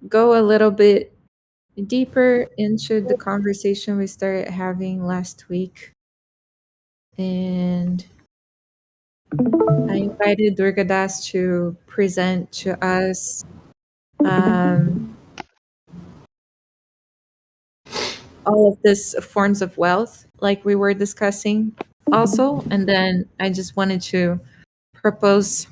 go a little bit deeper into the conversation we started having last week. And I invited Durgadas to present to us all of these forms of wealth, like we were discussing also. And then I just wanted to propose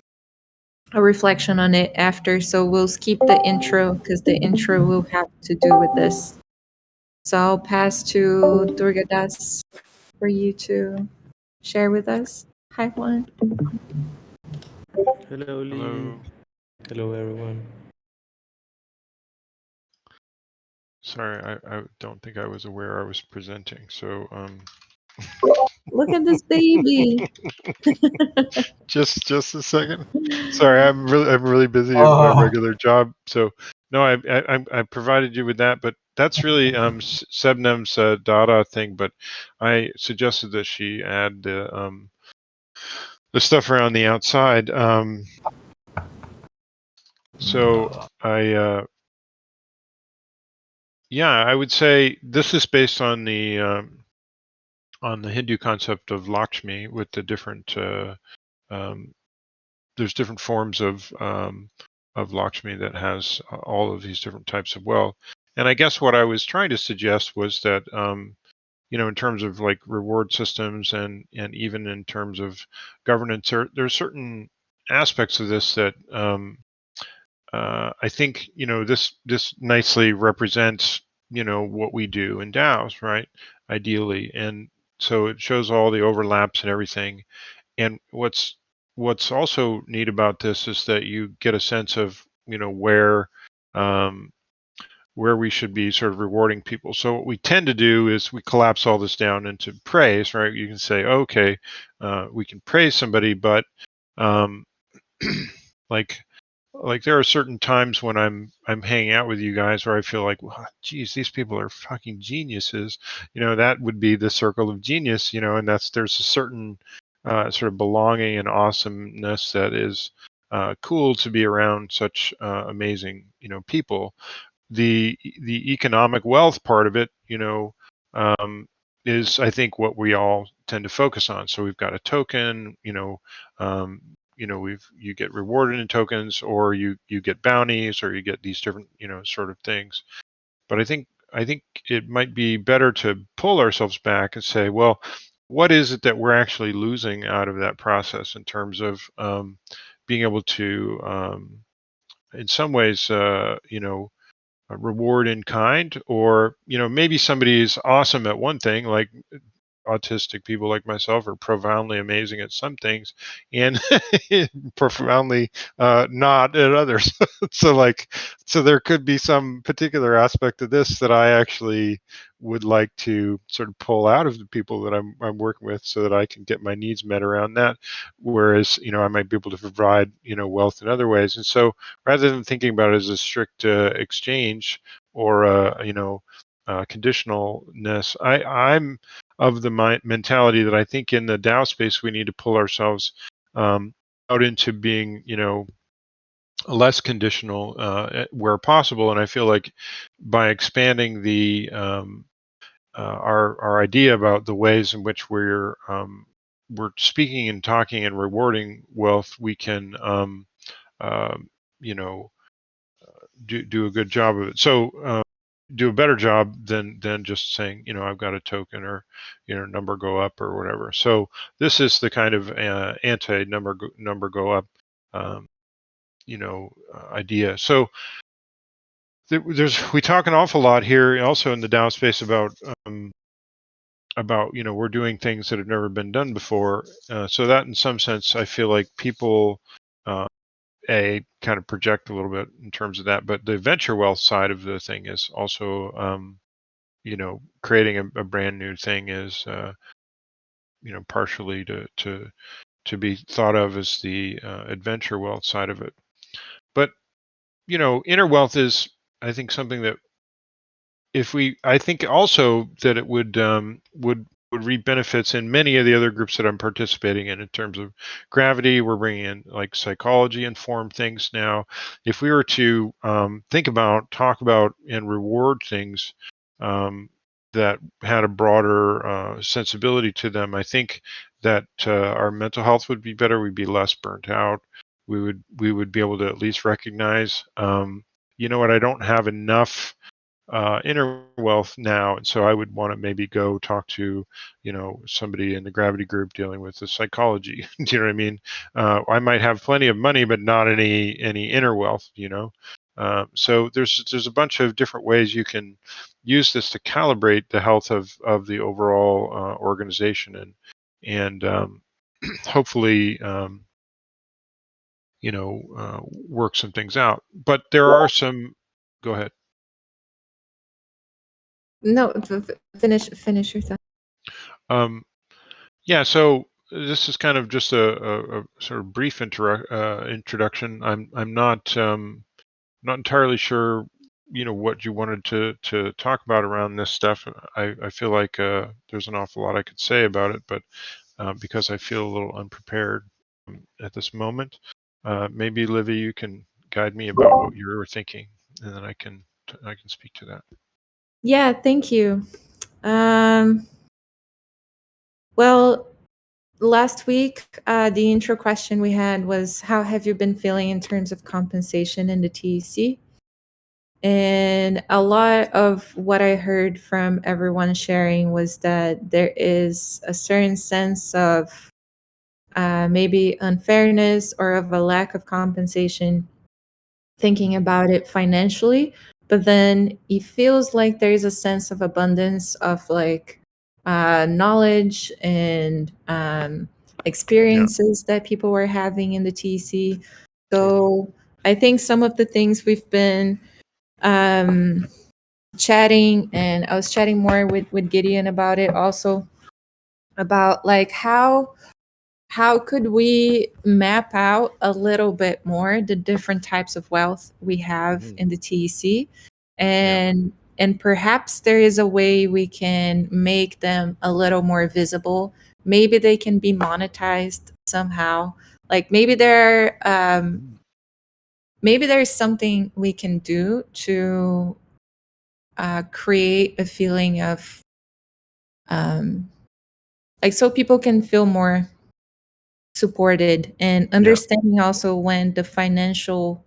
a reflection on it after. So we'll skip the intro because the intro will have to do with this. So I'll pass to Durgadas for you to share with us. Hi, Juan. Hello, Lee. Hello. Hello, everyone. Sorry, I don't think I was aware I was presenting. So Look at this baby. just a second. Sorry, I'm really busy at my regular job. So no, I provided you with that, but that's really Sebnem's Dada thing. But I suggested that she add the stuff around the outside. So I would say this is based on the Hindu concept of Lakshmi with the different there's different forms of Lakshmi that has all of these different types of wealth. And I guess what I was trying to suggest was that in terms of like reward systems and even in terms of governance, there's certain aspects of this that I think this nicely represents what we do in DAOs, right? Ideally, and so it shows all the overlaps and everything. And what's also neat about this is that you get a sense of um, where we should be sort of rewarding people. So what we tend to do is we collapse all this down into praise, right? You can say, okay, we can praise somebody, but um, like there are certain times when I'm hanging out with you guys where I feel like, well, geez, these people are fucking geniuses. That would be the circle of genius. And there's a certain sort of belonging and awesomeness that is cool to be around such amazing people. The economic wealth part of it, is I think what we all tend to focus on. So we've got a token, you get rewarded in tokens, or you get bounties, or you get these different sort of things. But I think it might be better to pull ourselves back and say, well, what is it that we're actually losing out of that process in terms of being able to in some ways reward in kind, or maybe somebody is awesome at one thing, like autistic people like myself are profoundly amazing at some things and profoundly not at others. So there could be some particular aspect of this that I actually would like to sort of pull out of the people that I'm working with, so that I can get my needs met around that. Whereas I might be able to provide wealth in other ways. And so rather than thinking about it as a strict exchange or conditionalness, I'm of the mentality that I think in the DAO space we need to pull ourselves out into being less conditional where possible. And I feel like by expanding the our idea about the ways in which we're speaking and talking and rewarding wealth, we can uh, you know do a good job of it. So do a better job than just saying, I've got a token, or number go up or whatever. So this is the kind of anti number go up idea. So we talk an awful lot here also in the DAO space about we're doing things that have never been done before. So that in some sense I feel like people kind of project a little bit in terms of that, but the venture wealth side of the thing is also creating a brand new thing is partially to be thought of as the adventure wealth side of it. But inner wealth is, I think, something that I think also that it would would reap benefits in many of the other groups that I'm participating in terms of gravity. We're bringing in like psychology informed things now. If we were to think about, talk about, and reward things that had a broader sensibility to them, I think that our mental health would be better. We'd be less burnt out. We would be able to at least recognize, you know what, I don't have enough inner wealth now, and so I would want to maybe go talk to, somebody in the gravity group dealing with the psychology. Do you know what I mean? I might have plenty of money, but not any inner wealth. So there's a bunch of different ways you can use this to calibrate the health of the overall organization, and hopefully work some things out. But there are some. Go ahead. No, finish your thought. Um, Yeah, so this is kind of just a sort of brief introduction. I'm not entirely sure, what you wanted to talk about around this stuff. I feel like there's an awful lot I could say about it, but because I feel a little unprepared at this moment, maybe Livy, you can guide me about what you were thinking, and then I can speak to that. Yeah, thank you. Well, last week, the intro question we had was, how have you been feeling in terms of compensation in the TEC? And a lot of what I heard from everyone sharing was that there is a certain sense of maybe unfairness or of a lack of compensation, thinking about it financially. But then it feels like there is a sense of abundance of like knowledge and experiences that people were having in the TC. So I think some of the things we've been chatting, and I was chatting more with Gideon about it also, about like how could we map out a little bit more the different types of wealth we have in the TEC, and perhaps there is a way we can make them a little more visible. Maybe they can be monetized somehow. Like maybe there's something we can do to create a feeling of like, so people can feel more supported, and understanding also when the financial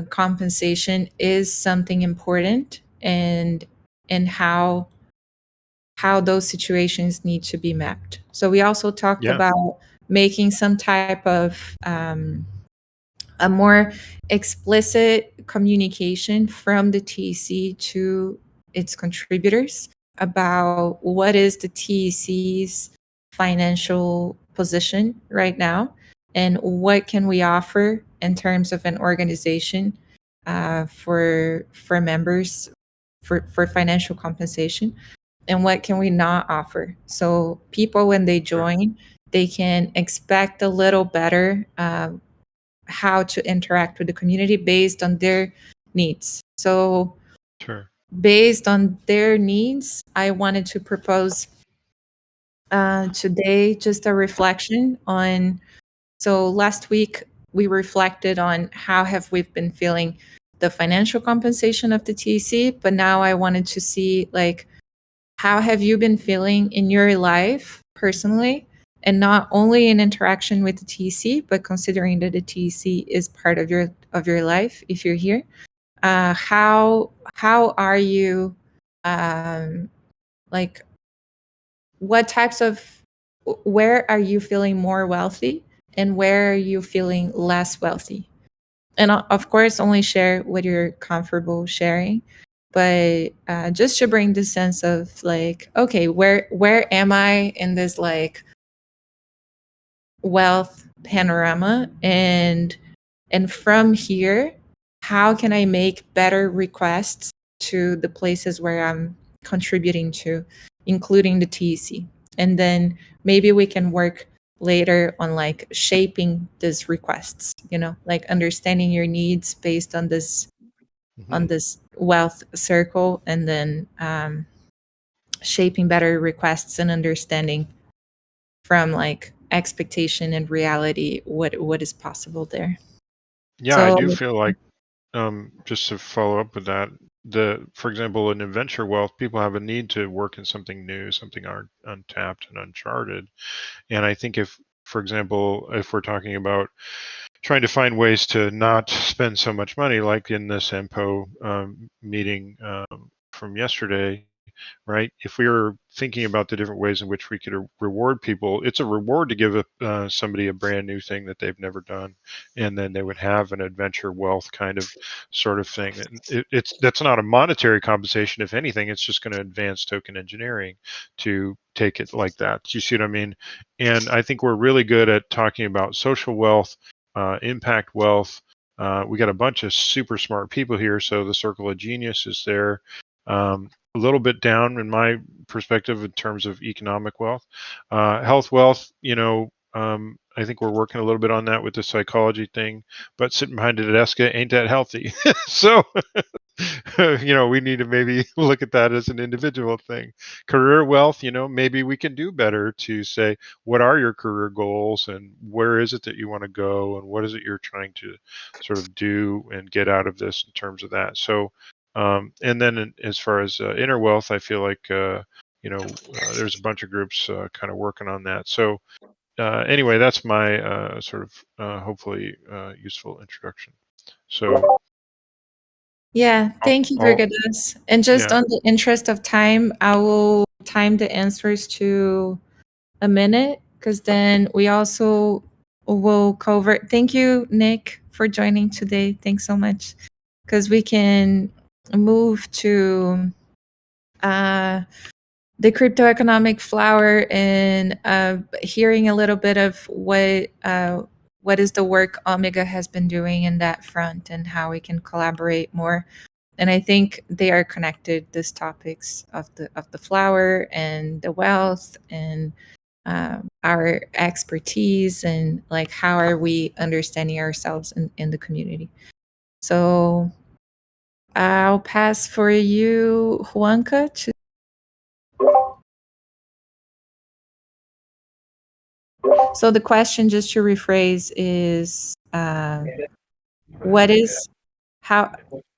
compensation is something important, and how those situations need to be mapped. So we also talked about making some type of a more explicit communication from the TEC to its contributors about what is the TEC's financial position right now, and what can we offer in terms of an organization for members for financial compensation, and what can we not offer. So people, when they join, they can expect a little better how to interact with the community based on their needs. So based on their needs, I wanted to propose today just a reflection on. So last week we reflected on how have we been feeling the financial compensation of the TC, but now I wanted to see like, how have you been feeling in your life personally, and not only in interaction with the TC, but considering that the TC is part of your life if you're here. How are you, like, what types of, where are you feeling more wealthy, and where are you feeling less wealthy? And of course, only share what you're comfortable sharing, but just to bring the sense of like, okay, where am I in this like wealth panorama, and from here, how can I make better requests to the places where I'm contributing to, including the TEC. And then maybe we can work later on like shaping these requests, like understanding your needs based on this wealth circle, and then shaping better requests and understanding from like expectation and reality what is possible there. Yeah, I do So feel like just to follow up with that, for example, in adventure wealth, people have a need to work in something new, something untapped and uncharted. And I think if, for example, if we're talking about trying to find ways to not spend so much money, like in this MPO meeting from yesterday, right? If we were thinking about the different ways in which we could reward people, it's a reward to give somebody a brand new thing that they've never done, and then they would have an adventure wealth kind of sort of thing. And that's not a monetary compensation. If anything, it's just going to advance token engineering to take it like that. Do you see what I mean? And I think we're really good at talking about social wealth, impact wealth. We got a bunch of super smart people here, so the circle of genius is there. A little bit down in my perspective in terms of economic wealth. Health wealth, I think we're working a little bit on that with the psychology thing, but sitting behind a desk ain't that healthy. So, we need to maybe look at that as an individual thing. Career wealth, maybe we can do better to say, what are your career goals and where is it that you want to go and what is it you're trying to sort of do and get out of this in terms of that. So, and then as far as inner wealth, I feel like there's a bunch of groups kind of working on that. So anyway, that's my sort of hopefully useful introduction. So yeah, thank you, I'll Brigadas. And just yeah. on the interest of time, I will time the answers to a minute because then we also will cover. Thank you, Nick, for joining today. Thanks so much. Because we can move to the crypto economic flower and hearing a little bit of what is the work Omega has been doing in that front and how we can collaborate more. And I think they are connected. These topics of the flower and the wealth and our expertise and like how are we understanding ourselves in the community. So I'll pass for you, Juanca, to. So the question, just to rephrase, is what is how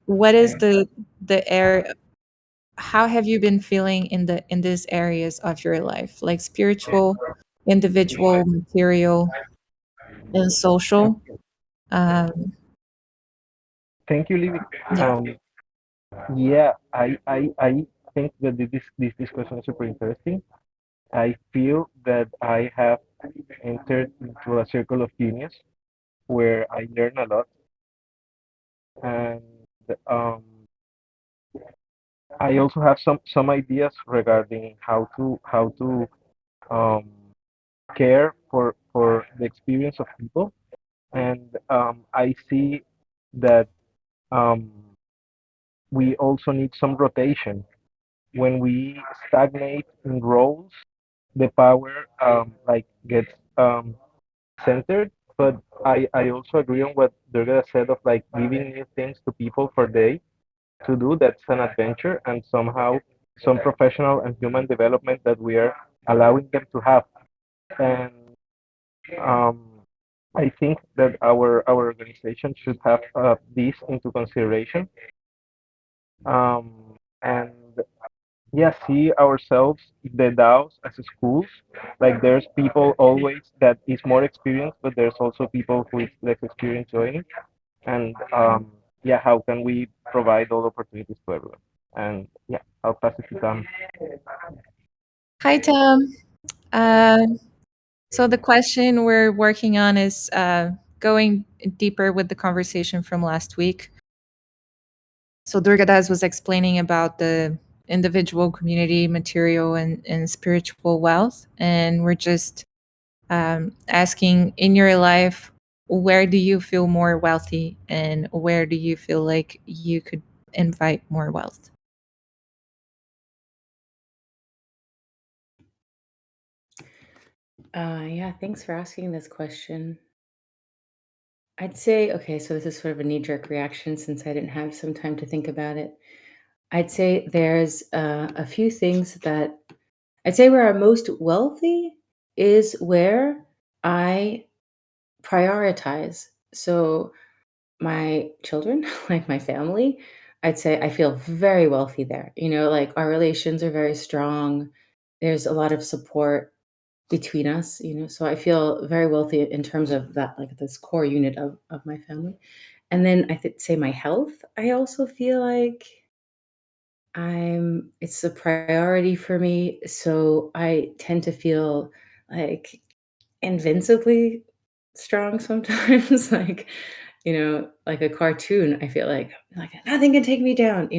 what is the area? How have you been feeling in these areas of your life, like spiritual, individual, material, and social? Um, Thank you, Livy. yeah. Yeah, I think that this discussion is super interesting. I feel that I have entered into a circle of genius where I learn a lot, and um, I also have some ideas regarding how to um, care for the experience of people, and I see that um, we also need some rotation. When we stagnate in roles, the power like gets centered. But I also agree on what Durga said of like giving new things to people for day to do. That's an adventure and somehow some professional and human development that we are allowing them to have. And um, I think that our organization should have this into consideration. And yeah, see ourselves, the DAOs as schools. Like there's people always that is more experienced, but there's also people who is less experienced joining. And yeah, how can we provide all opportunities to everyone? And yeah, I'll pass it to Tom. Hi, Tom. Uh, so the question we're working on is going deeper with the conversation from last week. So Durgadas was explaining about the individual, community, material, and spiritual wealth. And we're just asking in your life, where do you feel more wealthy and where do you feel like you could invite more wealth? Yeah, thanks for asking this question. I'd say, okay, so this is sort of a knee jerk reaction since I didn't have some time to think about it. I'd say there's a few things that I'd say where I'm most wealthy is where I prioritize. So my children, like my family, I'd say I feel very wealthy there. Like our relations are very strong. There's a lot of support between us, so I feel very wealthy in terms of that, like this core unit of my family. And then I say my health, I also feel like it's a priority for me. So I tend to feel like invincibly strong sometimes, like a cartoon. I feel like nothing can take me down,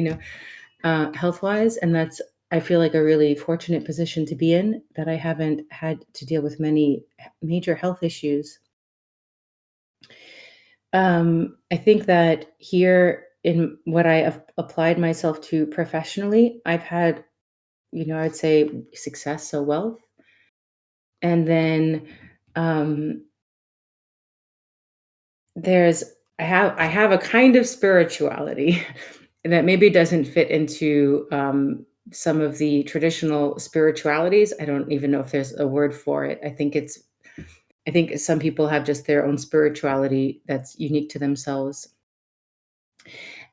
health wise. And that's, I feel like, a really fortunate position to be in, that I haven't had to deal with many major health issues. I think that here in what I have applied myself to professionally, I've had, I'd say success, so wealth. And then there's I have a kind of spirituality that maybe doesn't fit into some of the traditional spiritualities. I don't even know if there's a word for it. I think some people have just their own spirituality that's unique to themselves.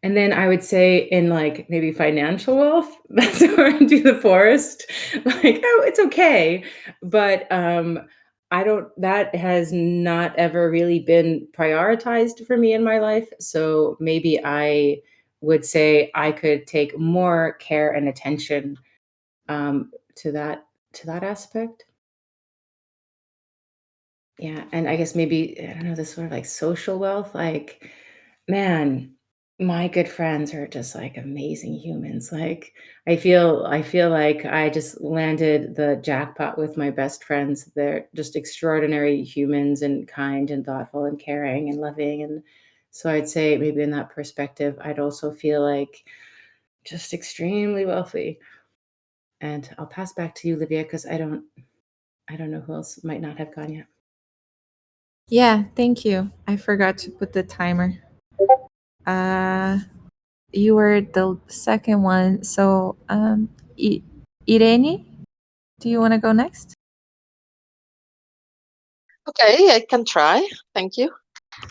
And then I would say in like maybe financial wealth, that's where I do the poorest. Like, oh, it's okay. But I don't, that has not ever really been prioritized for me in my life. So maybe I would say I could take more care and attention to that aspect. Yeah. And I guess maybe, I don't know, this sort of like social wealth, like, man, my good friends are just like amazing humans. Like I feel like I just landed the jackpot with my best friends. They're just extraordinary humans, and kind and thoughtful and caring and loving. And so I'd say maybe in that perspective, I'd also feel like just extremely wealthy. And I'll pass back to you, Livia, because I don't know who else might not have gone yet. Yeah, thank you. I forgot to put the timer. You were the second one. So, Irene, do you want to go next? Okay, I can try. Thank you.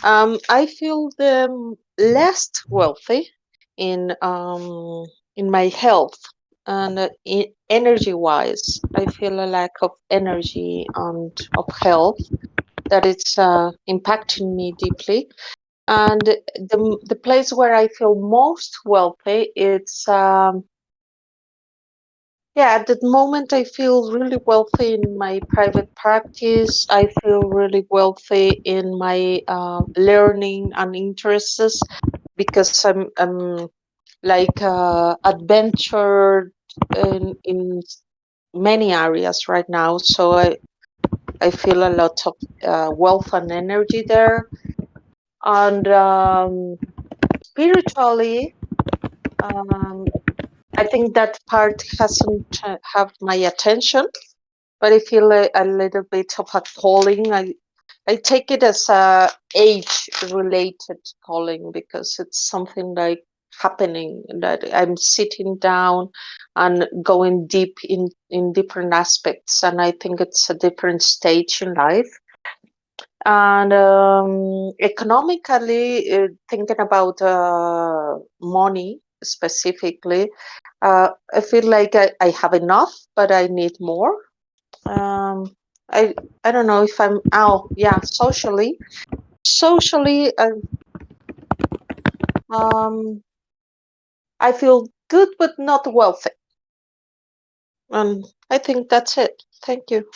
I feel the less wealthy in my health and energy-wise. I feel a lack of energy and of health that it's impacting me deeply. And the place where I feel most wealthy, it's at that moment I feel really wealthy in my private practice. I feel really wealthy in my learning and interests because I'm like adventured in many areas right now. So I feel a lot of wealth and energy there. And spiritually, I think that part hasn't have my attention, but I feel a little bit of a calling. I take it as a age-related calling because it's something like happening that I'm sitting down and going deep in different aspects, and I think it's a different stage in life. And economically, thinking about money specifically, I feel like I have enough, but I need more. Um, I don't know if I'm. Oh, yeah, socially, I feel good, but not wealthy. I think that's it. Thank you.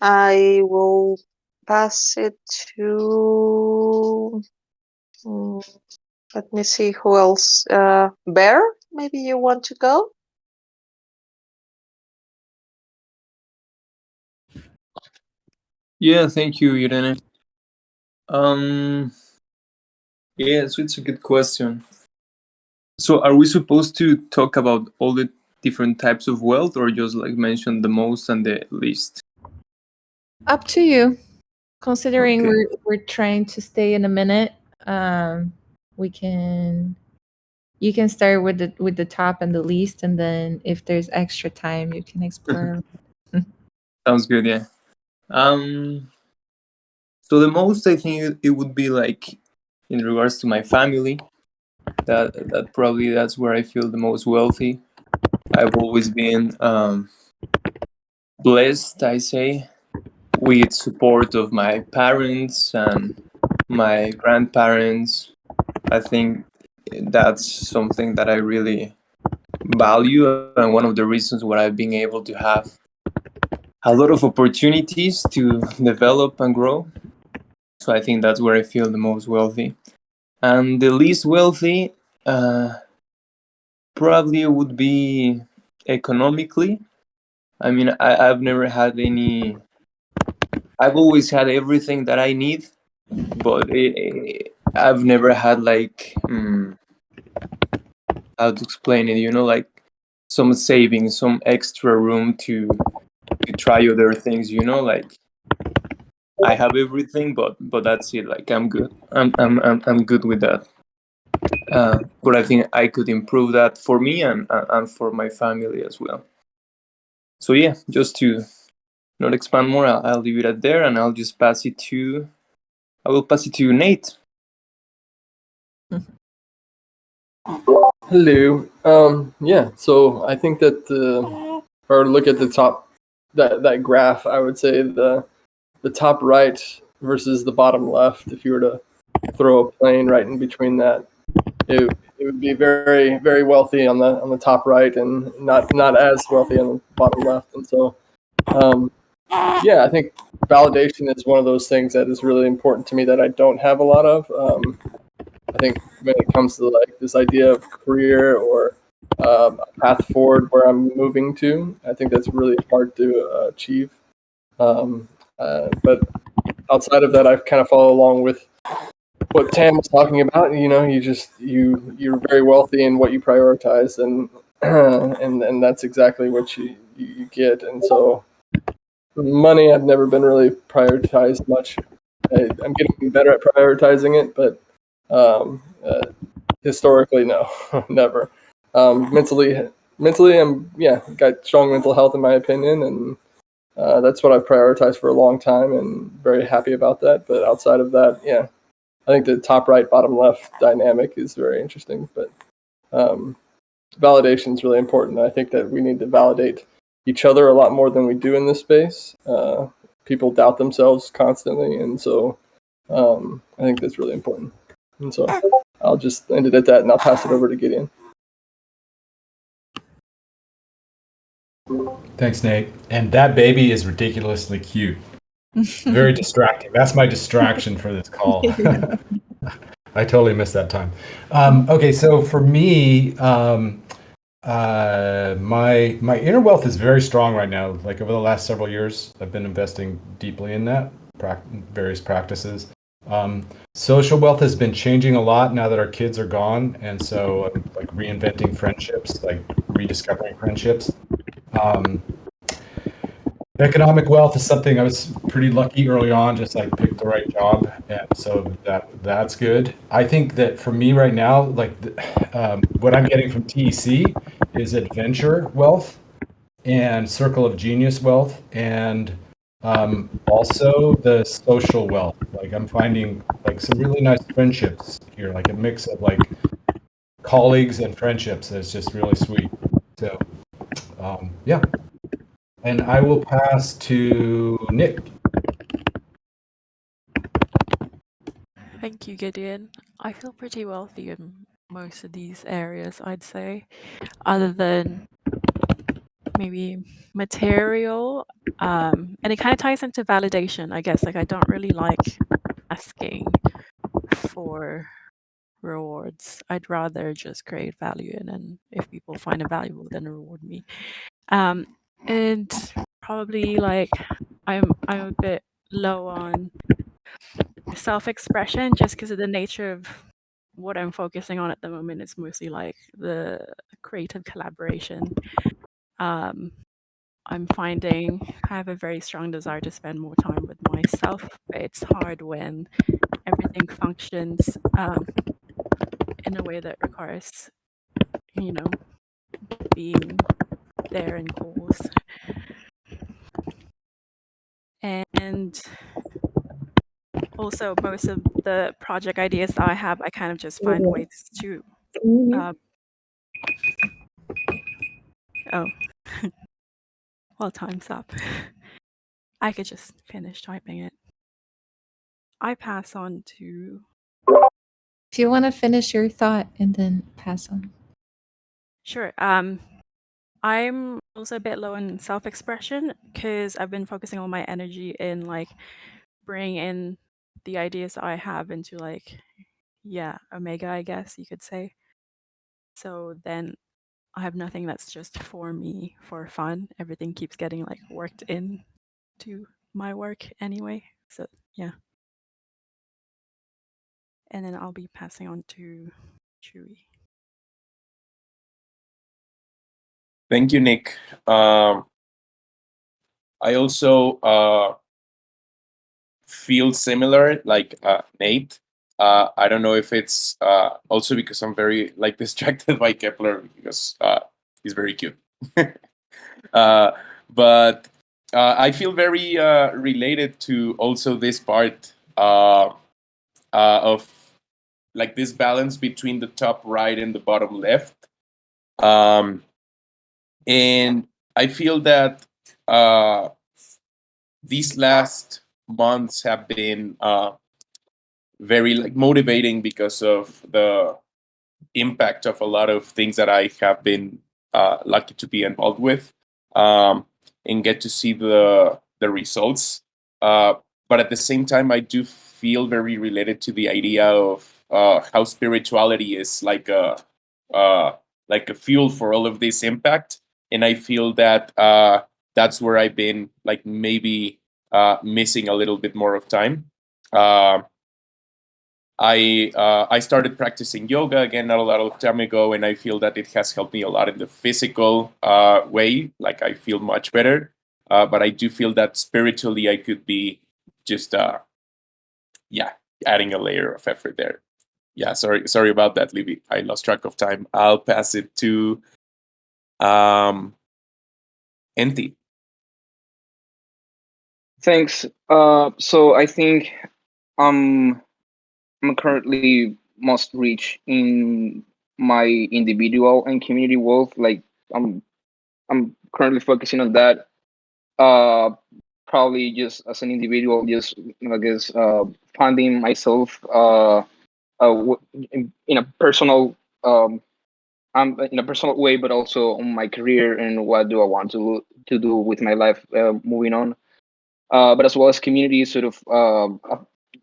I will pass it to. Let me see who else. Bear, maybe you want to go? Yeah, thank you, Irene. Yeah, so it's a good question. So are we supposed to talk about all the different types of wealth, or just like mention the most and the least? Up to you. Considering Okay. we're trying to stay in a minute, we can you can start with the top and the least, and then if there's extra time, you can explore. Sounds good. Yeah. So the most, I think it would be like in regards to my family. That probably that's where I feel the most wealthy. I've always been blessed, I say, with support of my parents and my grandparents. I think that's something that I really value, and one of the reasons why I've been able to have a lot of opportunities to develop and grow. So I think that's where I feel the most wealthy. And the least wealthy probably would be economically. I mean, I've never had any. I've always had everything that I need, but I've never had like how to explain it. Like some savings, some extra room to try other things. Like I have everything, but that's it. Like I'm good. I'm good with that. But I think I could improve that for me and for my family as well. So yeah, just to not expand more, I'll leave it at there, and I'll just pass it to. I will pass it to Nate. Hello. Yeah. So I think that if I were to look at the top that graph, I would say the top right versus the bottom left. If you were to throw a plane right in between that, it would be very very wealthy on the top right, and not as wealthy on the bottom left. And so, yeah, I think validation is one of those things that is really important to me that I don't have a lot of. I think when it comes to like this idea of career or a path forward where I'm moving to, I think that's really hard to achieve. But outside of that, I kind of follow along with what Tam was talking about. You're very wealthy in what you prioritize, and and that's exactly what you get. And so money, I've never been really prioritized much. I'm getting better at prioritizing it, but historically, no, never. Mentally, I'm got strong mental health in my opinion, and that's what I've prioritized for a long time, and very happy about that. But outside of that, yeah, I think the top right, bottom left dynamic is very interesting. But validation is really important. I think that we need to validate each other a lot more than we do in this space. People doubt themselves constantly, and so I think that's really important. And so I'll just end it at that, and I'll pass it over to Gideon. Thanks, Nate. And that baby is ridiculously cute. Very distracting. That's my distraction for this call. I totally missed that time. Okay, so for me, my inner wealth is very strong right now. Like over the last several years, I've been investing deeply in that, various practices. Social wealth has been changing a lot now that our kids are gone, and so I'm like reinventing friendships, like rediscovering friendships. Economic wealth is something I was pretty lucky early on, just like picked the right job, and so that's good. I think that for me right now, like what I'm getting from TEC is adventure wealth and circle of genius wealth, and also the social wealth. Like I'm finding like some really nice friendships here, like a mix of like colleagues and friendships that's just really sweet. So yeah. And I will pass to Nick. Thank you, Gideon. I feel pretty wealthy in most of these areas, I'd say, other than maybe material. And it kind of ties into validation, I guess. Like, I don't really like asking for rewards. I'd rather just create value, and then if people find it valuable, then reward me. And probably like I'm a bit low on self-expression just because of the nature of what I'm focusing on at the moment. It's mostly like the creative collaboration. I'm finding I have a very strong desire to spend more time with myself, but it's hard when everything functions in a way that requires you know, being there in calls. And also, most of the project ideas that I have, I kind of just find ways to. Oh, well, time's up. I could just finish typing it. I pass on to. If you want to finish your thought and then pass on. Sure. I'm also a bit low in self-expression because I've been focusing all my energy in like bringing in the ideas that I have into like, yeah, Omega, I guess you could say. So then I have nothing that's just for me for fun. Everything keeps getting like worked in to my work anyway. So yeah. And then I'll be passing on to Chewy. Thank you, Nick. I also feel similar, like Nate. I don't know if it's also because I'm very like distracted by Kepler because he's very cute. But I feel very related to also this part of like this balance between the top right and the bottom left. And I feel that these last months have been very like motivating because of the impact of a lot of things that I have been lucky to be involved with, and get to see the results. But at the same time, I do feel very related to the idea of how spirituality is like a fuel for all of this impact, and I feel that that's where I've been like maybe missing a little bit more of time. I started practicing yoga again not a lot of time ago, and I feel that it has helped me a lot in the physical way. Like I feel much better, but I do feel that spiritually I could be just adding a layer of effort there. Yeah, sorry about that, Libby. I lost track of time. I'll pass it to Enti. Thanks. So I think I'm currently most rich in my individual and community world. Like I'm currently focusing on that. Uh, Probably just as an individual, just I guess funding myself in a personal in a personal way, but also on my career and what do I want to do with my life moving on. But as well as community, sort of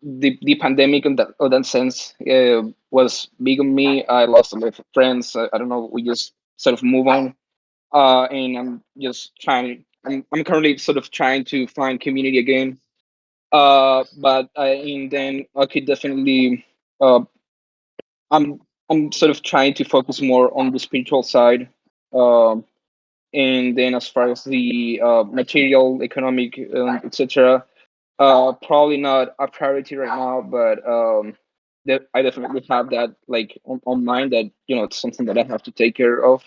the pandemic in that sense was big on me. I lost a lot of friends. I don't know. We just sort of move on, and I'm just trying. I'm currently sort of trying to find community again. And then I could definitely. I'm sort of trying to focus more on the spiritual side. Um, and then as far as the material, economic, etc. Probably not a priority right now, but that I definitely have that like on mind that it's something that I have to take care of,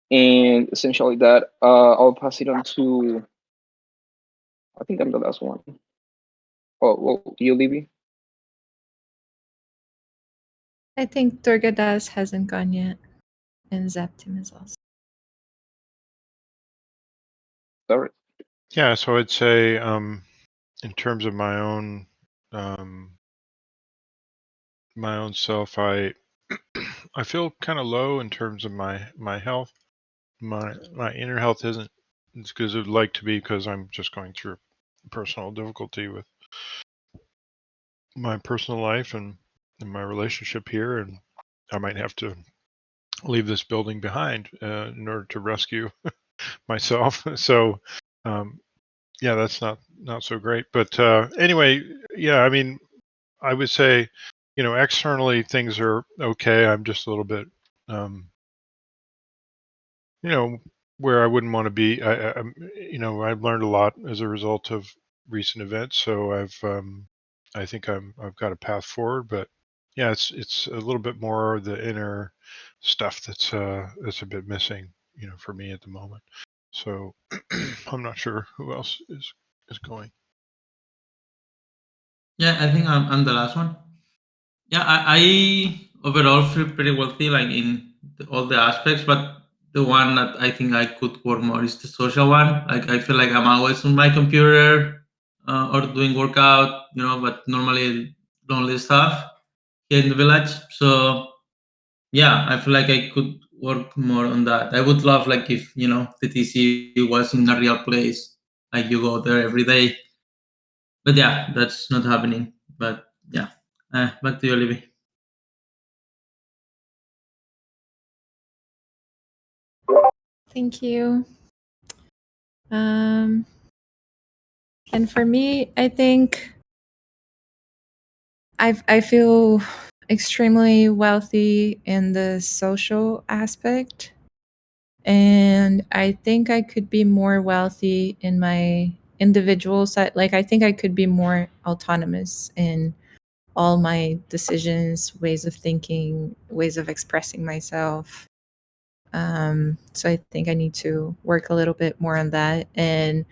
and essentially that I'll pass it on to. I think I'm the last one. Oh, well, you, Libby. I think Durgadas hasn't gone yet, and Zaptim is also. Sorry. Yeah, so I'd say in terms of my own self, I feel kind of low in terms of my health. My inner health isn't as good as I'd like to be because I'm just going through personal difficulty with my personal life and my relationship here, and I might have to leave this building behind in order to rescue myself. So yeah, that's not so great. But anyway, yeah, I mean, I would say, externally things are okay. I'm just a little bit, where I wouldn't want to be. I've learned a lot as a result of recent events. So I think I've got a path forward, but Yeah, it's a little bit more the inner stuff that's a bit missing, for me at the moment. So I'm not sure who else is going. Yeah, I think I'm the last one. Yeah, I overall feel pretty wealthy, like in all the aspects, but the one that I think I could work more is the social one. Like I feel like I'm always on my computer or doing workout, but normally lonely stuff here in the village. So yeah, I feel like I could work more on that. I would love like if the TC was in a real place, like you go there every day. But yeah, that's not happening. But yeah, back to you, Olivia. Thank you. And for me, I think I feel extremely wealthy in the social aspect. And I think I could be more wealthy in my individual side. Like, I think I could be more autonomous in all my decisions, ways of thinking, ways of expressing myself. So I think I need to work a little bit more on that. And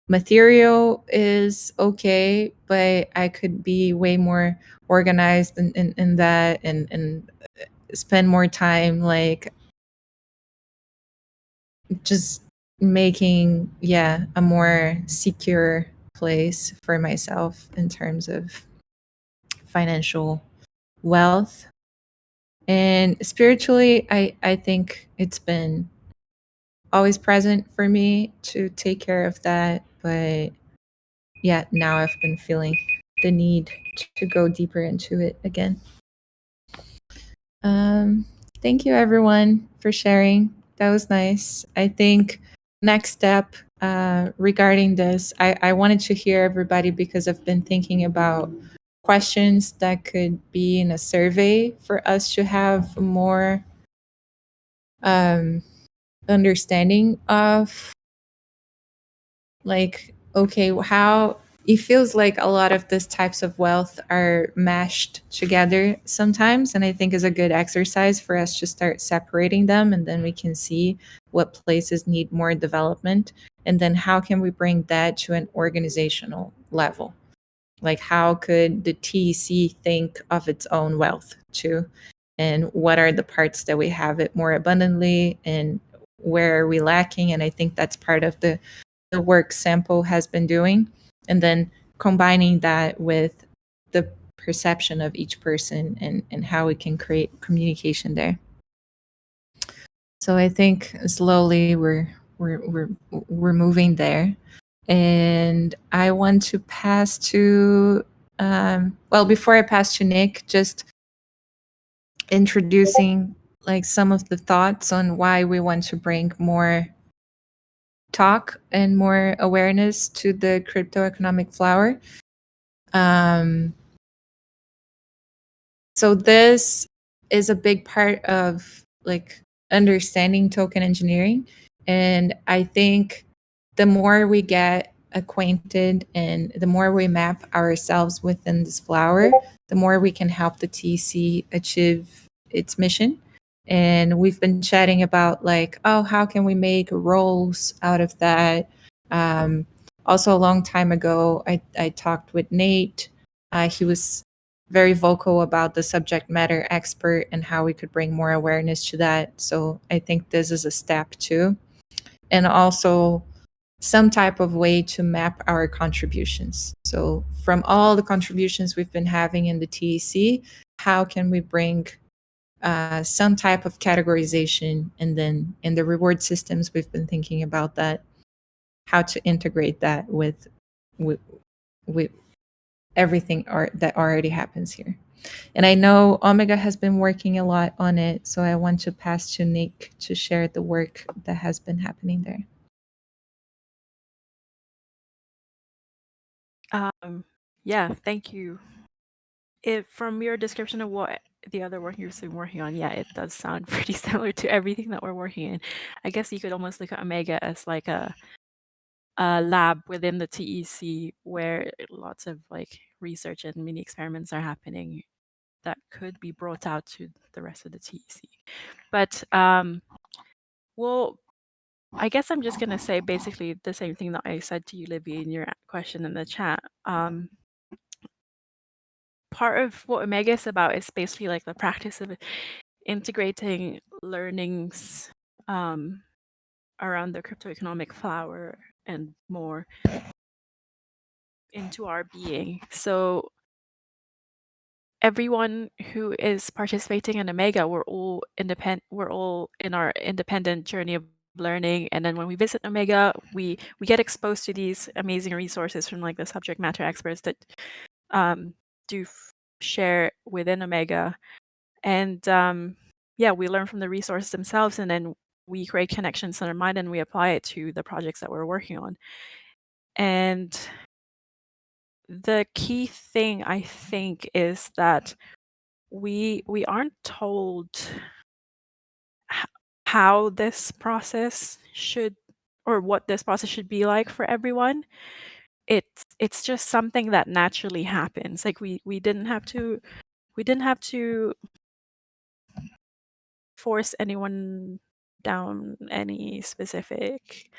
material is okay, but I could be way more organized in that and spend more time like just making a more secure place for myself in terms of financial wealth. And spiritually, I think it's been always present for me to take care of that. But yeah, now I've been feeling the need to go deeper into it again. Thank you, everyone, for sharing. That was nice. I think next step regarding this, I wanted to hear everybody because I've been thinking about questions that could be in a survey for us to have more understanding of, like, okay, how it feels like a lot of these types of wealth are mashed together sometimes. And I think is a good exercise for us to start separating them. And then we can see what places need more development. And then how can we bring that to an organizational level? Like, how could the TEC think of its own wealth too? And what are the parts that we have it more abundantly, and where are we lacking? And I think that's part of the work Sample has been doing, and then combining that with the perception of each person and how we can create communication there. So I think slowly we're moving there. And I want to pass to well, before I pass to Nick, just introducing like some of the thoughts on why we want to bring more talk and more awareness to the crypto economic flower. So this is a big part of like understanding token engineering. And I think the more we get acquainted and the more we map ourselves within this flower, the more we can help the TC achieve its mission. And we've been chatting about like, oh, how can we make roles out of that? Also, a long time ago, I talked with Nate. He was very vocal about the subject matter expert and how we could bring more awareness to that. So I think this is a step too. And also some type of way to map our contributions. So from all the contributions we've been having in the TEC, how can we bring some type of categorization? And then in the reward systems, we've been thinking about that, how to integrate that with everything that already happens here. And I know Omega has been working a lot on it, so I want to pass to Nick to share the work that has been happening there. Yeah, thank you. From your description of what the other work you've been working on, yeah, it does sound pretty similar to everything that we're working in. I guess you could almost look at Omega as like a lab within the TEC where lots of like research and mini experiments are happening that could be brought out to the rest of the TEC. But well, I guess I'm just gonna say basically the same thing that I said to you, Livy, in your question in the chat. Part of what Omega is about is basically like the practice of integrating learnings around the cryptoeconomic flower and more into our being. So everyone who is participating in Omega, we're all independent. We're all in our independent journey of learning, and then when we visit Omega, we get exposed to these amazing resources from like the subject matter experts that do share within Omega, and yeah, we learn from the resources themselves, and then we create connections in our mind and we apply it to the projects that we're working on. And the key thing I think is that we aren't told how this process should, or what this process should be like for everyone. It's just something that naturally happens. Like we didn't have to force anyone down any specific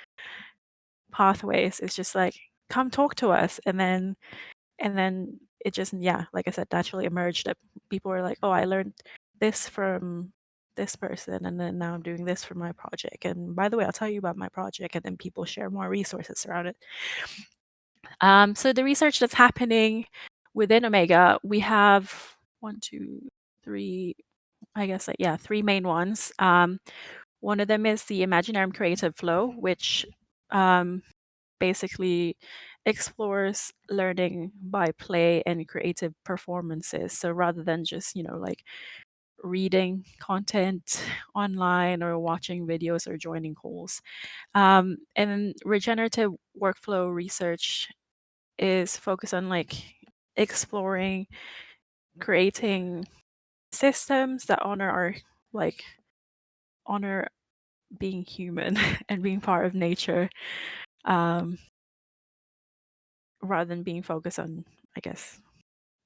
pathways. It's just like, come talk to us, and then it just, yeah, like I said, naturally emerged that people were like, oh, I learned this from this person, and then now I'm doing this for my project, and by the way, I'll tell you about my project, and then people share more resources around it. So the research that's happening within Omega, we have 1, 2, 3, I guess, like, yeah, 3 main ones. One of them is the Imaginarium Creative Flow, which basically explores learning by play and creative performances. So rather than just, like reading content online or watching videos or joining calls. And then regenerative workflow research is focused on like exploring, creating systems that honor being human and being part of nature, rather than being focused on, I guess,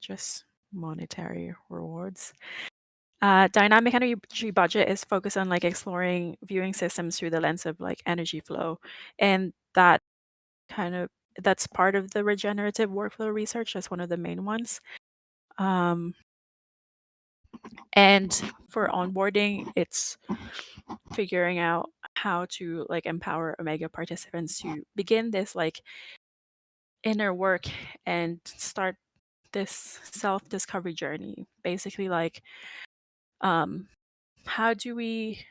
just monetary rewards. Dynamic energy budget is focused on like exploring viewing systems through the lens of like energy flow, and that's part of the regenerative workflow research. That's one of the main ones. And for onboarding, it's figuring out how to like empower Omega participants to begin this like inner work and start this self-discovery journey. Basically, like, how do we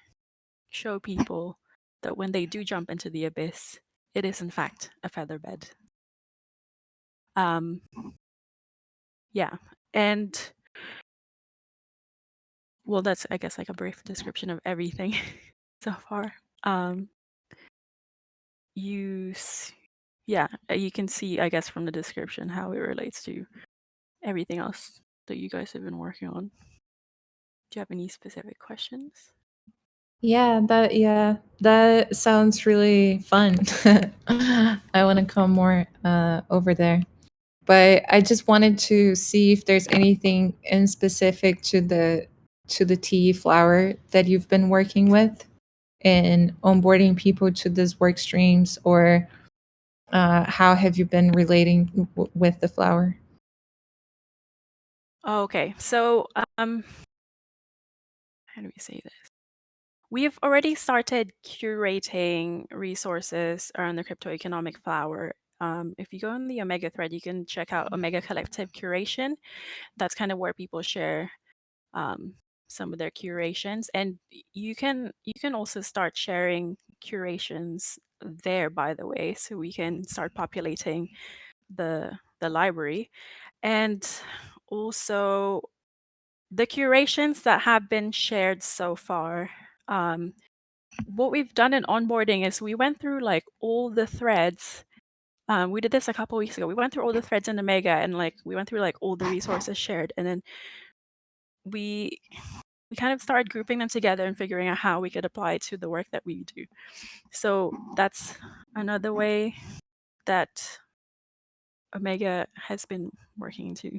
show people that when they do jump into the abyss, it is in fact a featherbed? Yeah, and well, that's, I guess, like a brief description of everything so far. You can see, I guess, from the description how it relates to everything else that you guys have been working on. Do you have any specific questions? Yeah, that sounds really fun. I want to come more over there. But I just wanted to see if there's anything in specific to the tea flower that you've been working with in onboarding people to these work streams, or how have you been relating with the flower? Okay, so how do we say this? We've already started curating resources around the cryptoeconomic flower. If you go on the Omega thread, you can check out Omega Collective Curation. That's kind of where people share some of their curations, and you can also start sharing curations there, by the way, so we can start populating the library. And also the curations that have been shared so far, what we've done in onboarding is we went through like all the threads. We did this a couple weeks ago. We went through all the threads in Omega, and like we went through like all the resources shared, and then we kind of started grouping them together and figuring out how we could apply it to the work that we do. So that's another way that Omega has been working to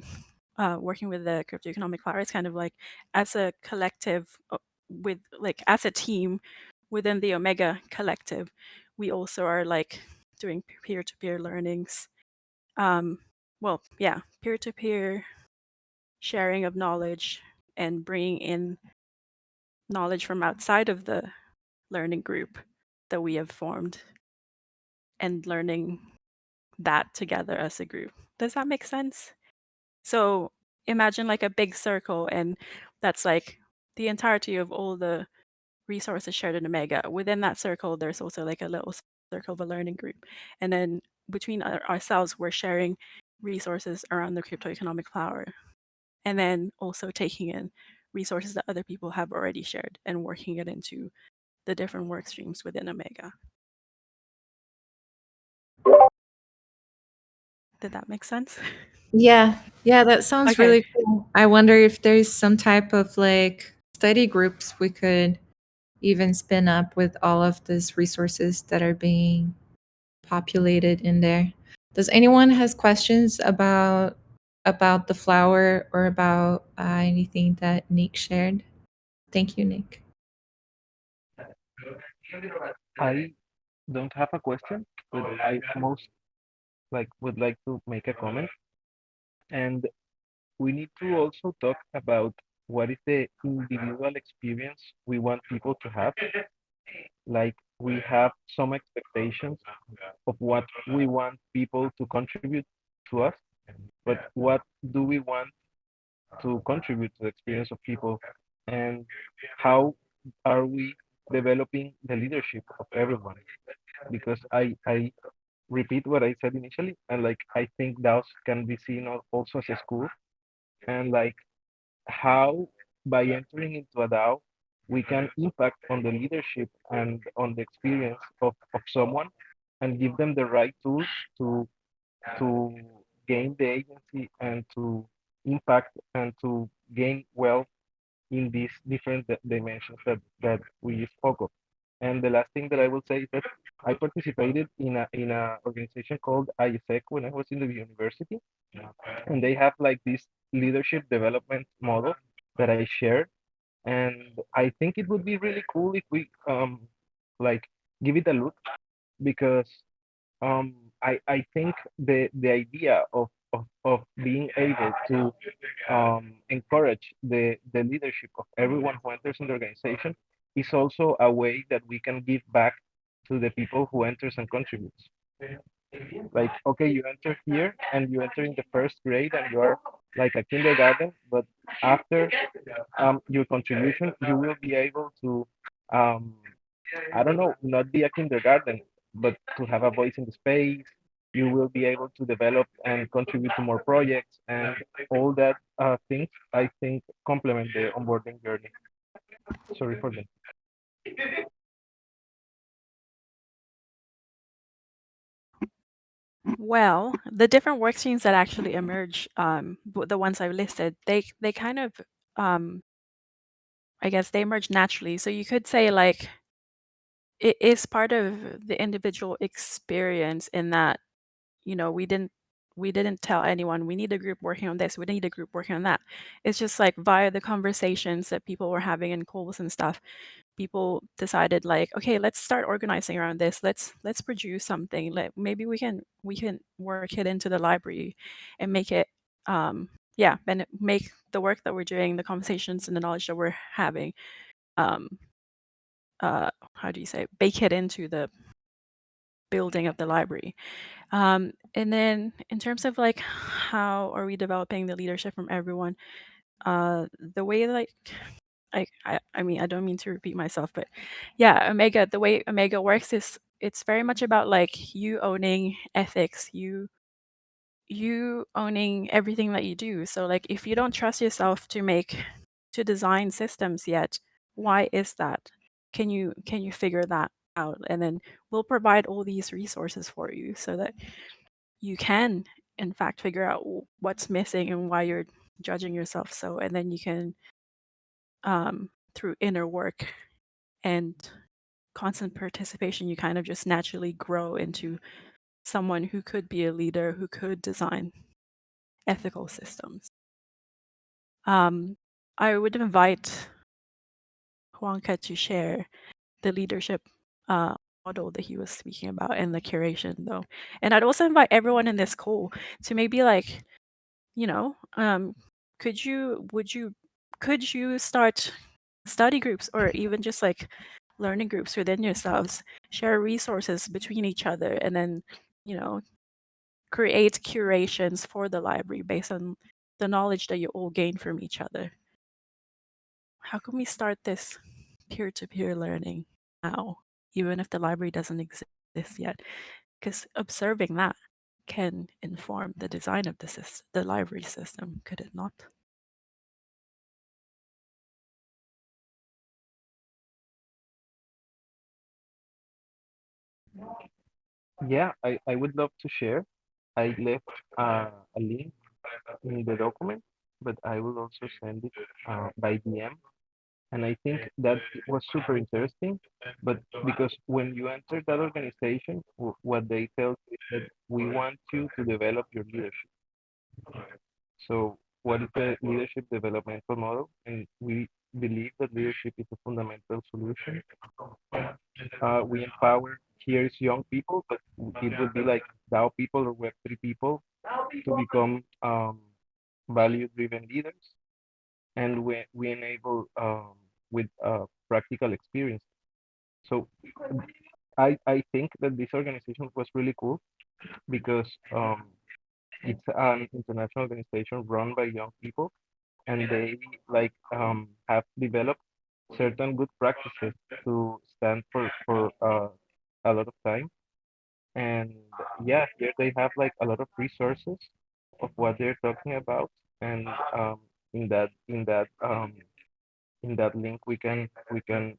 working with the crypto economic flower is kind of like as a collective, with like as a team within the Omega collective, we also are like doing peer-to-peer learnings. Well, yeah, peer-to-peer sharing of knowledge and bringing in knowledge from outside of the learning group that we have formed and learning that together as a group. Does that make sense? So imagine like a big circle, and that's like the entirety of all the resources shared in Omega. Within that circle, there's also like a little circle of a learning group. And then between ourselves, we're sharing resources around the crypto economic flower. And then also taking in resources that other people have already shared and working it into the different work streams within Omega. Did that make sense? Yeah, that sounds Okay. really cool. I wonder if there's some type of like study groups we could even spin up with all of these resources that are being populated in there. Does anyone has questions about the flower or about anything that Nick shared? Thank you, Nick. I don't have a question, but I most would like to make a comment. And we need to also talk about what is the individual experience we want people to have. Like we have some expectations of what we want people to contribute to us, but what do we want to contribute to the experience of people, and how are we developing the leadership of everyone? Because I repeat what I said initially, and like I think DAOs can be seen also as a school, and like how by entering into a DAO we can impact on the leadership and on the experience of someone and give them the right tools to gain the agency and to impact and to gain wealth in these different dimensions that we spoke of. And the last thing that I will say is that I participated in a organization called ISEC when I was in the university, and they have like this leadership development model that I shared, and I think it would be really cool if we like give it a look, because I think the idea of being able to encourage the leadership of everyone who enters in the organization is also a way that we can give back to the people who enters and contributes. Like, okay, you enter here and you enter in the first grade and you are like a kindergarten, but after your contribution, you will be able to um, I don't know, not be a kindergarten, but to have a voice in the space. You will be able to develop and contribute to more projects, and all that things I think complement the onboarding journey. Sorry for that. Well, the different work streams that actually emerge, the ones I've listed, they kind of, I guess they emerge naturally. So you could say like it is part of the individual experience in that, you know, we didn't tell anyone we need a group working on this, we need a group working on that. It's just like via the conversations that people were having in calls and stuff, people decided like, okay, let's start organizing around this. Let's produce something. Maybe we can work it into the library and make it yeah, and make the work that we're doing, the conversations and the knowledge that we're having, um how do you say, bake it into the building of the library. And then in terms of like how are we developing the leadership from everyone, the way like I mean, I don't mean to repeat myself, but yeah, Omega, the way Omega works is it's very much about like you owning ethics, you owning everything that you do. So like if you don't trust yourself to design systems yet, why is that? Can you figure that out? And then we'll provide all these resources for you so that you can in fact figure out what's missing and why you're judging yourself so, and then you can through inner work and constant participation, you kind of just naturally grow into someone who could be a leader, who could design ethical systems. I would invite Juanca to share the leadership model that he was speaking about and the curation, though. And I'd also invite everyone in this call to maybe like, could you start study groups or even just like learning groups within yourselves, share resources between each other, and then, create curations for the library based on the knowledge that you all gain from each other. How can we start this peer-to-peer learning now, even if the library doesn't exist yet? Because observing that can inform the design of the library system, could it not? Yeah, I would love to share. I left a link in the document, but I will also send it by DM. And I think that was super interesting. But because when you enter that organization, what they tell you is that we want you to develop your leadership. So, what is the leadership developmental model? And we believe that leadership is a fundamental solution. We empower here is young people, but it would be like DAO people or Web3 people to become value-driven leaders, and we enable with practical experience. So I think that this organization was really cool because it's an international organization run by young people, and they like have developed certain good practices to stand for a lot of time. And yeah, here they have like a lot of resources of what they're talking about, and in that in that in that link we can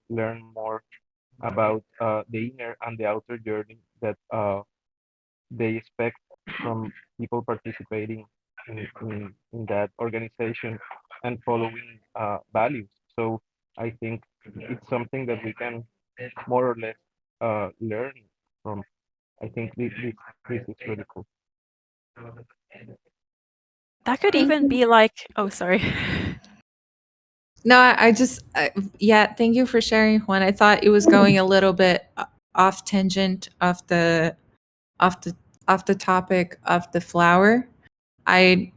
learn more about the inner and the outer journey that they expect from people participating in that organization and following values. So I think it's something that we can more or less learn from. I think this is really cool. That could Thank even you. be like, oh, sorry. No, yeah, thank you for sharing, Juan. I thought it was going a little bit off tangent of the off the off the topic of the flower. I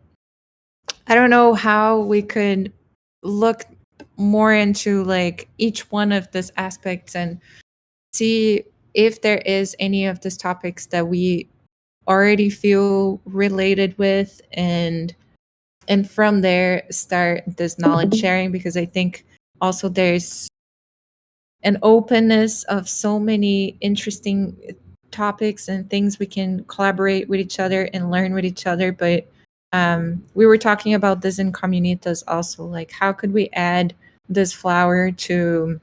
I don't know how we could look more into like each one of these aspects and see if there is any of these topics that we already feel related with, and from there start this knowledge sharing, because I think also there's an openness of so many interesting topics and things we can collaborate with each other and learn with each other. But we were talking about this in Communitas also, like how could we add this flower to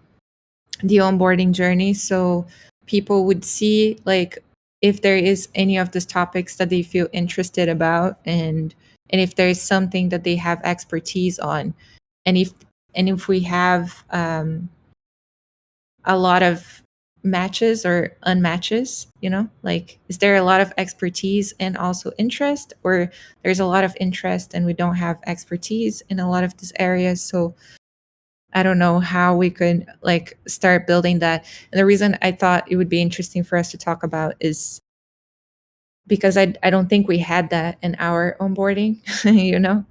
the onboarding journey so people would see like if there is any of these topics that they feel interested about, and if there is something that they have expertise on, and if we have a lot of matches or unmatches, like is there a lot of expertise and also interest, or there's a lot of interest and we don't have expertise in a lot of these areas. So I don't know how we could like start building that. And the reason I thought it would be interesting for us to talk about is because I don't think we had that in our onboarding,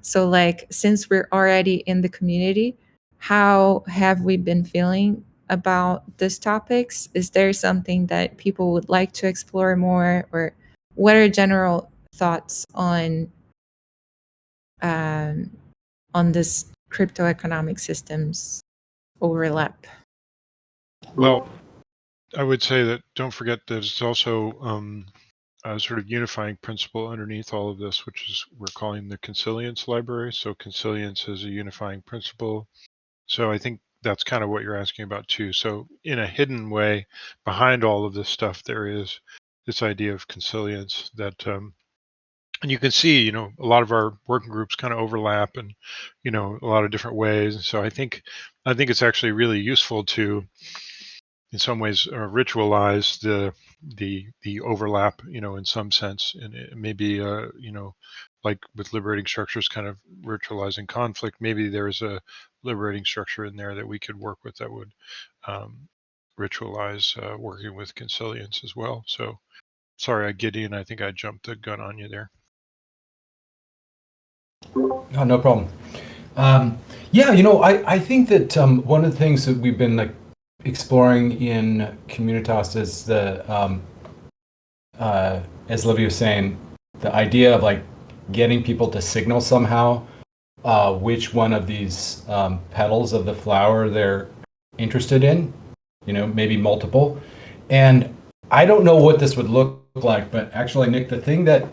So like since we're already in the community, how have we been feeling about these topics? Is there something that people would like to explore more, or what are general thoughts um, on this crypto economic systems overlap? Well, I would say that don't forget that it's also a sort of unifying principle underneath all of this, which is we're calling the consilience library. So consilience is a unifying principle. So I think that's kind of what you're asking about too. So in a hidden way, behind all of this stuff, there is this idea of consilience that, and you can see, a lot of our working groups kind of overlap, and a lot of different ways. And so I think it's actually really useful to, in some ways, ritualize the overlap, in some sense, and maybe like with liberating structures kind of ritualizing conflict, maybe there's a liberating structure in there that we could work with that would ritualize working with consilience as well. So sorry, Gideon, I think I jumped the gun on you there. Oh, no problem. Yeah, I think that one of the things that we've been like exploring in Communitas is the, as Livy was saying, the idea of like getting people to signal somehow which one of these petals of the flower they're interested in, maybe multiple. And I don't know what this would look like, but actually, Nick, the thing that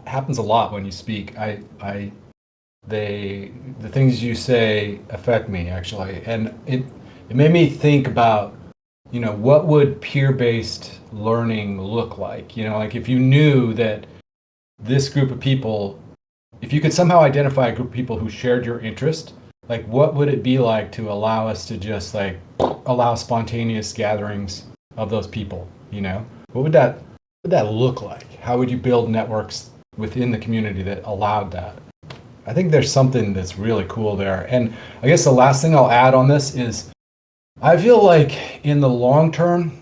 happens a lot when you speak, the things you say affect me actually, and it made me think about what would peer-based learning look like. Like if you knew that this group of people, if you could somehow identify a group of people who shared your interest, like what would it be like to allow us to just like allow spontaneous gatherings of those people? What would that look like? How would you build networks within the community that allowed that? I think there's something that's really cool there. And I guess the last thing I'll add on this is I feel like in the long term,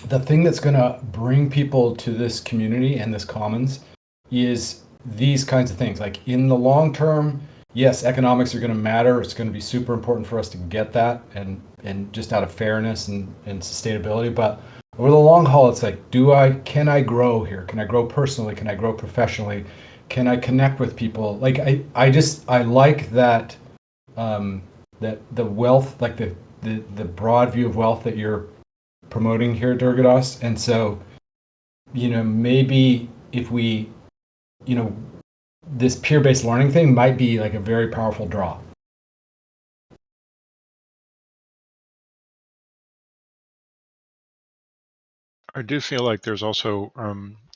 the thing that's going to bring people to this community and this commons is these kinds of things. Like in the long term, yes, economics are going to matter. It's going to be super important for us to get that and just out of fairness and sustainability. But over the long haul, it's like, can I grow here? Can I grow personally? Can I grow professionally? Can I connect with people? Like I like that that the wealth, like the broad view of wealth that you're promoting here, Durgadas. And so, maybe if we, this peer-based learning thing might be like a very powerful draw. I do feel like there's also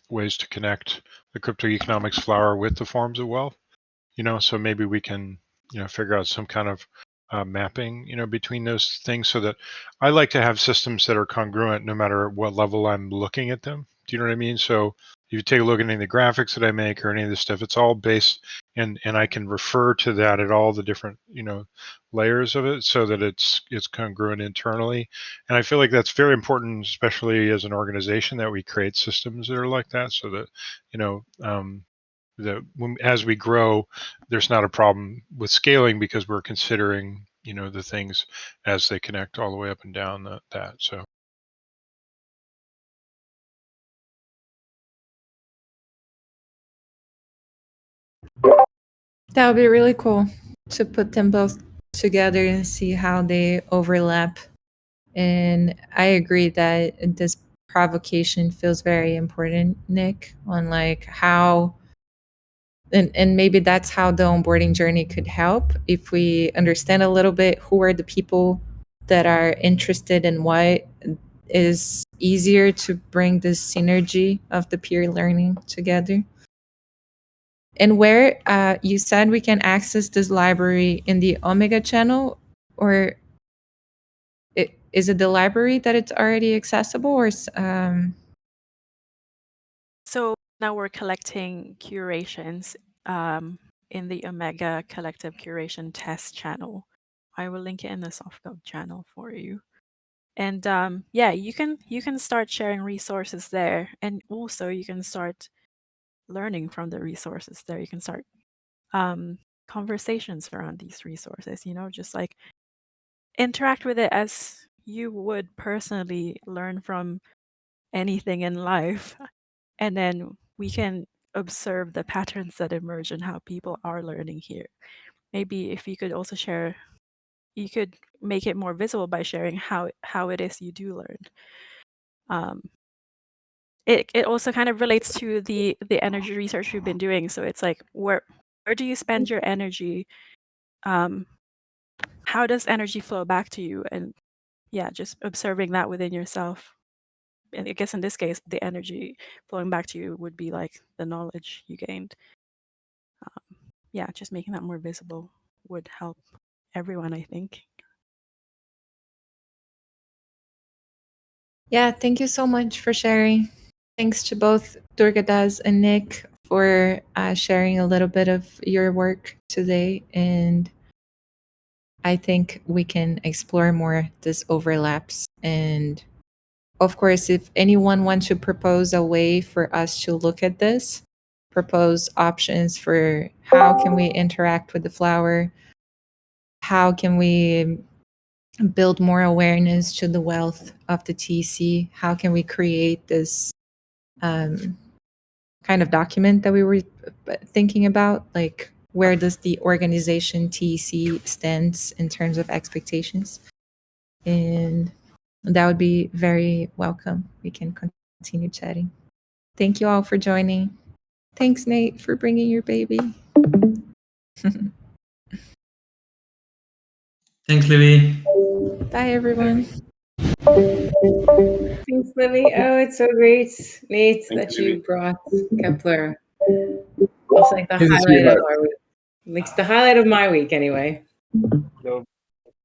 ways to connect the crypto economics flower with the forms of wealth. So maybe we can, figure out some kind of mapping, between those things, so that I like to have systems that are congruent no matter what level I'm looking at them. Do you know what I mean? So if you take a look at any of the graphics that I make or any of this stuff, it's all based and I can refer to that at all the different, layers of it so that it's congruent internally. And I feel like that's very important, especially as an organization, that we create systems that are like that so that, as we grow, there's not a problem with scaling because we're considering, the things as they connect all the way up and down that. So That would be really cool to put them both together and see how they overlap. And I agree that this provocation feels very important, Nick, on like how and maybe that's how the onboarding journey could help if we understand a little bit who are the people that are interested in what is easier to bring this synergy of the peer learning together. And where you said we can access this library in the Omega channel, or is it the library that it's already accessible, or So now we're collecting curations in the Omega Collective Curation Test channel. I will link it in the Softgov channel for you. And yeah, you can start sharing resources there, and also you can start learning from the resources there. You can start conversations around these resources. Just like interact with it as you would personally learn from anything in life, and then we can observe the patterns that emerge and how people are learning here. Maybe if you could also share, you could make it more visible by sharing how it is you do learn. It also kind of relates to the energy research we've been doing. So it's like, where do you spend your energy? How does energy flow back to you? And yeah, just observing that within yourself. And I guess in this case, the energy flowing back to you would be like the knowledge you gained. Yeah, just making that more visible would help everyone, I think. Yeah, thank you so much for sharing. Thanks to both Durgadas and Nick for sharing a little bit of your work today. And I think we can explore more these overlaps. And of course, if anyone wants to propose a way for us to look at this, propose options for how can we interact with the flower, how can we build more awareness to the wealth of the TC, how can we create this kind of document that we were thinking about, like where does the organization TC stands in terms of expectations, and that would be very welcome. We can continue chatting. Thank you all for joining. Thanks, Nate, for bringing your baby. Thanks, Livy. Bye, everyone. Thanks, Livy. Oh, it's so great, Nate, Thank that you, you Livy. brought Kepler. It's like the He's a highlight of sweetheart. our week. It's the highlight of my week, anyway. So